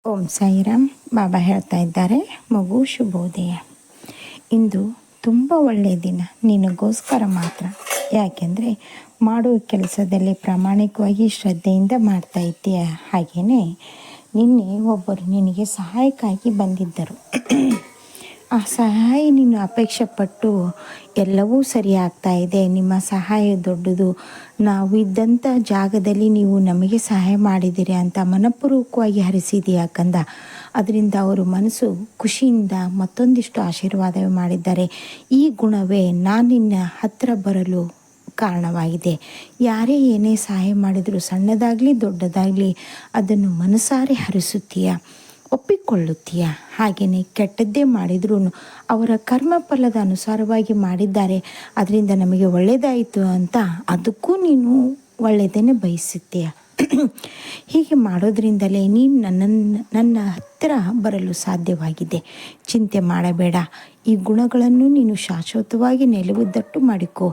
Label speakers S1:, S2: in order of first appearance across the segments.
S1: ಓಂ ಸಾಯಿರಾಮ್. ಬಾಬಾ ಹೇಳ್ತಾ ಇದ್ದಾರೆ, ಮಗು ಶುಭೋದಯ. ಇಂದು ತುಂಬ ಒಳ್ಳೆಯ ದಿನ ನಿನಗೋಸ್ಕರ ಮಾತ್ರ. ಯಾಕೆಂದರೆ ಮಾಡುವ ಕೆಲಸದಲ್ಲಿ ಪ್ರಾಮಾಣಿಕವಾಗಿ ಶ್ರದ್ಧೆಯಿಂದ ಮಾಡ್ತಾ ಇದ್ದೀಯ. ಹಾಗೆಯೇ ನಿನ್ನೆ ಒಬ್ಬರು ನಿನಗೆ ಸಹಾಯಕ್ಕಾಗಿ ಬಂದಿದ್ದರು. ಆ ಸಹಾಯ ನೀನು ಅಪೇಕ್ಷೆ ಪಟ್ಟು ಎಲ್ಲವೂ ಸರಿ ಆಗ್ತಾ ಇದೆ, ನಿಮ್ಮ ಸಹಾಯ ದೊಡ್ಡದು, ನಾವು ಇದ್ದಂಥ ಜಾಗದಲ್ಲಿ ನೀವು ನಮಗೆ ಸಹಾಯ ಮಾಡಿದ್ದೀರಿ ಅಂತ ಮನಪೂರ್ವಕವಾಗಿ ಹರಿಸಿದೆಯಾ ಕಂದ. ಅದರಿಂದ ಅವರು ಮನಸ್ಸು ಖುಷಿಯಿಂದ ಮತ್ತೊಂದಿಷ್ಟು ಆಶೀರ್ವಾದ ಮಾಡಿದ್ದಾರೆ. ಈ ಗುಣವೇ ನಾನು ನಿನ್ನ ಹತ್ತಿರ ಬರಲು ಕಾರಣವಾಗಿದೆ. ಯಾರೇ ಏನೇ ಸಹಾಯ ಮಾಡಿದರೂ, ಸಣ್ಣದಾಗಲಿ ದೊಡ್ಡದಾಗಲಿ, ಅದನ್ನು ಮನಸಾರೆ ಹರಿಸುತ್ತೀಯ, ಒಪ್ಪಿಕೊಳ್ಳುತ್ತೀಯ. ಹಾಗೆಯೇ ಕೆಟ್ಟದ್ದೇ ಮಾಡಿದ್ರೂ ಅವರ ಕರ್ಮಫಲದ ಅನುಸಾರವಾಗಿ ಮಾಡಿದ್ದಾರೆ, ಅದರಿಂದ ನಮಗೆ ಒಳ್ಳೆಯದಾಯಿತು ಅಂತ ಅದಕ್ಕೂ ನೀನು ಒಳ್ಳೆಯದನ್ನೇ ಬಯಸುತ್ತೀಯ. ಹೀಗೆ ಮಾಡೋದ್ರಿಂದಲೇ ನೀನು ನನ್ನ ಹತ್ತಿರ ಬರಲು ಸಾಧ್ಯವಾಗಿದೆ. ಚಿಂತೆ ಮಾಡಬೇಡ. ಈ ಗುಣಗಳನ್ನು ನೀನು ಶಾಶ್ವತವಾಗಿ ನೆಲೆಯುವುದಟ್ಟು ಮಾಡಿಕೊ.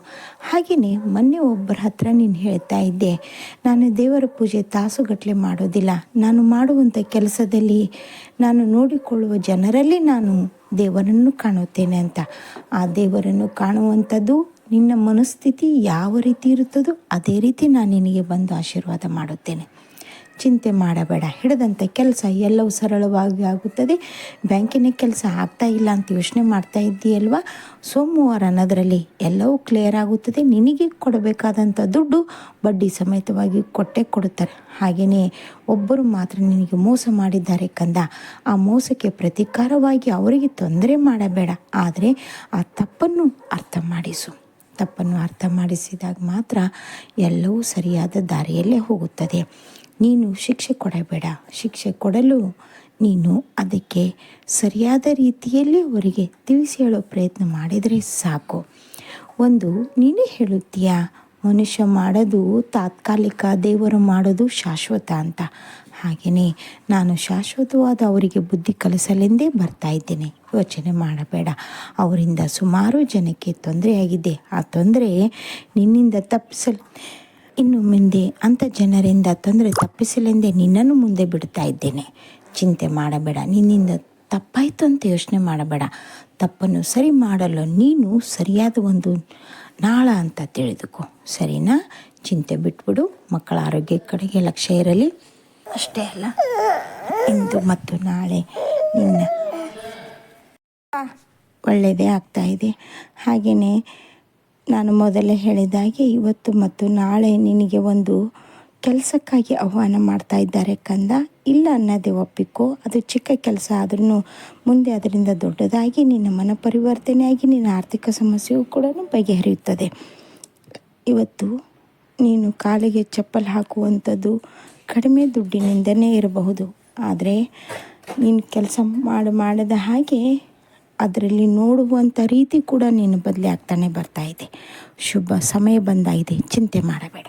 S1: ಹಾಗೆಯೇ ಮೊನ್ನೆ ಒಬ್ಬರ ಹತ್ರ ನೀನು ಹೇಳ್ತಾ ಇದ್ದೆ, ನಾನು ದೇವರ ಪೂಜೆ ತಾಸುಗಟ್ಟಲೆ ಮಾಡೋದಿಲ್ಲ, ನಾನು ಮಾಡುವಂಥ ಕೆಲಸದಲ್ಲಿ ನಾನು ನೋಡಿಕೊಳ್ಳುವ ಜನರಲ್ಲಿ ನಾನು ದೇವರನ್ನು ಕಾಣುತ್ತೇನೆ ಅಂತ. ಆ ದೇವರನ್ನು ಕಾಣುವಂಥದ್ದು ನಿನ್ನ ಮನಸ್ಥಿತಿ ಯಾವ ರೀತಿ ಇರುತ್ತದೋ ಅದೇ ರೀತಿ ನಾನು ನಿನಗೆ ಬಂದು ಆಶೀರ್ವಾದ ಮಾಡುತ್ತೇನೆ. ಚಿಂತೆ ಮಾಡಬೇಡ. ಹಿಡಿದಂಥ ಕೆಲಸ ಎಲ್ಲವೂ ಸರಳವಾಗಿ ಆಗುತ್ತದೆ. ಬ್ಯಾಂಕಿನ ಕೆಲಸ ಆಗ್ತಾ ಇಲ್ಲ ಅಂತ ಯೋಚನೆ ಮಾಡ್ತಾ ಇದ್ದೀಯಲ್ವ, ಸೋಮವಾರ ಅನ್ನೋದರಲ್ಲಿ ಎಲ್ಲವೂ ಕ್ಲಿಯರ್ ಆಗುತ್ತದೆ. ನಿನಗೆ ಕೊಡಬೇಕಾದಂಥ ದುಡ್ಡು ಬಡ್ಡಿ ಸಮೇತವಾಗಿ ಕೊಡುತ್ತಾರೆ. ಹಾಗೆಯೇ ಒಬ್ಬರು ಮಾತ್ರ ನಿನಗೆ ಮೋಸ ಮಾಡಿದ್ದಾರೆ ಕಂದ. ಆ ಮೋಸಕ್ಕೆ ಪ್ರತೀಕಾರವಾಗಿ ಅವರಿಗೆ ತೊಂದರೆ ಮಾಡಬೇಡ, ಆದರೆ ಆ ತಪ್ಪನ್ನು ಅರ್ಥ ಮಾಡಿಸಿದಾಗ ಮಾತ್ರ ಎಲ್ಲವೂ ಸರಿಯಾದ ದಾರಿಯಲ್ಲೇ ಹೋಗುತ್ತದೆ. ನೀನು ಶಿಕ್ಷೆ ಕೊಡಬೇಡ. ಶಿಕ್ಷೆ ಕೊಡಲು ನೀನು ಅದಕ್ಕೆ ಸರಿಯಾದ ರೀತಿಯಲ್ಲಿ ಅವರಿಗೆ ತಿಳಿಸಿ ಹೇಳೋ ಪ್ರಯತ್ನ ಮಾಡಿದರೆ ಸಾಕು. ನೀನೇ ಹೇಳುತ್ತೀಯ, ಮನುಷ್ಯ ಮಾಡೋದು ತಾತ್ಕಾಲಿಕ, ದೇವರು ಮಾಡೋದು ಶಾಶ್ವತ ಅಂತ. ಹಾಗೆಯೇ ನಾನು ಶಾಶ್ವತವಾದ ಅವರಿಗೆ ಬುದ್ಧಿ ಕಲಿಸಲೆಂದೇ ಬರ್ತಾ ಇದ್ದೇನೆ. ಯೋಚನೆ ಮಾಡಬೇಡ. ಅವರಿಂದ ಸುಮಾರು ಜನಕ್ಕೆ ತೊಂದರೆಯಾಗಿದೆ. ಆ ತೊಂದರೆ ನಿನ್ನಿಂದ ತಪ್ಪಿಸಲು ಇನ್ನು ಮುಂದೆ ಅಂಥ ಜನರಿಂದ ತೊಂದರೆ ತಪ್ಪಿಸಲೆಂದೇ ನಿನ್ನನ್ನು ಮುಂದೆ ಬಿಡ್ತಾ ಇದ್ದೇನೆ. ಚಿಂತೆ ಮಾಡಬೇಡ. ನಿನ್ನಿಂದ ತಪ್ಪಾಯಿತು ಅಂತ ಯೋಚನೆ ಮಾಡಬೇಡ. ತಪ್ಪನ್ನು ಸರಿ ಮಾಡಲು ನೀನು ಸರಿಯಾದ ಒಂದು ನಾಳ ಅಂತ ತಿಳಿದುಕೋ, ಸರಿನಾ? ಚಿಂತೆ ಬಿಟ್ಬಿಡು. ಮಕ್ಕಳ ಆರೋಗ್ಯ ಕಡೆಗೆ ಲಕ್ಷ್ಯ ಇರಲಿ. ಅಷ್ಟೇ ಅಲ್ಲ, ಇಂದು ಮತ್ತು ನಾಳೆ ನಿನ್ನ ಒಳ್ಳೆಯದೇ ಆಗ್ತಾ ಇದೆ. ಹಾಗೆಯೇ ನಾನು ಮೊದಲೇ ಹೇಳಿದಾಗೆ ಇವತ್ತು ಮತ್ತು ನಾಳೆ ನಿನಗೆ ಒಂದು ಕೆಲಸಕ್ಕಾಗಿ ಆಹ್ವಾನ ಮಾಡ್ತಾ ಇದ್ದಾರೆ ಕಂದ. ಇಲ್ಲ ಅನ್ನೋದೇ ಒಪ್ಪಿಕೋ. ಅದು ಚಿಕ್ಕ ಕೆಲಸ ಆದ್ರೂ ಮುಂದೆ ಅದರಿಂದ ದೊಡ್ಡದಾಗಿ ನಿನ್ನ ಮನ ಪರಿವರ್ತನೆಯಾಗಿ ನಿನ್ನ ಆರ್ಥಿಕ ಸಮಸ್ಯೆಯೂ ಕೂಡ ಬಗೆಹರಿಯುತ್ತದೆ. ಇವತ್ತು ನೀನು ಕಾಲಿಗೆ ಚಪ್ಪಲ್ ಹಾಕುವಂಥದ್ದು ಕಡಿಮೆ ದುಡ್ಡಿನಿಂದನೇ ಇರಬಹುದು, ಆದರೆ ನೀನು ಕೆಲಸ ಮಾಡದ ಹಾಗೆ ಅದರಲ್ಲಿ ನೋಡುವಂಥ ರೀತಿ ಕೂಡ ನೀನು ಬದಲಿ ಆಗ್ತಾನೆ ಬರ್ತಾ ಇದೆ. ಶುಭ ಸಮಯ ಬಂದಾಗಿದೆ. ಚಿಂತೆ ಮಾಡಬೇಡ.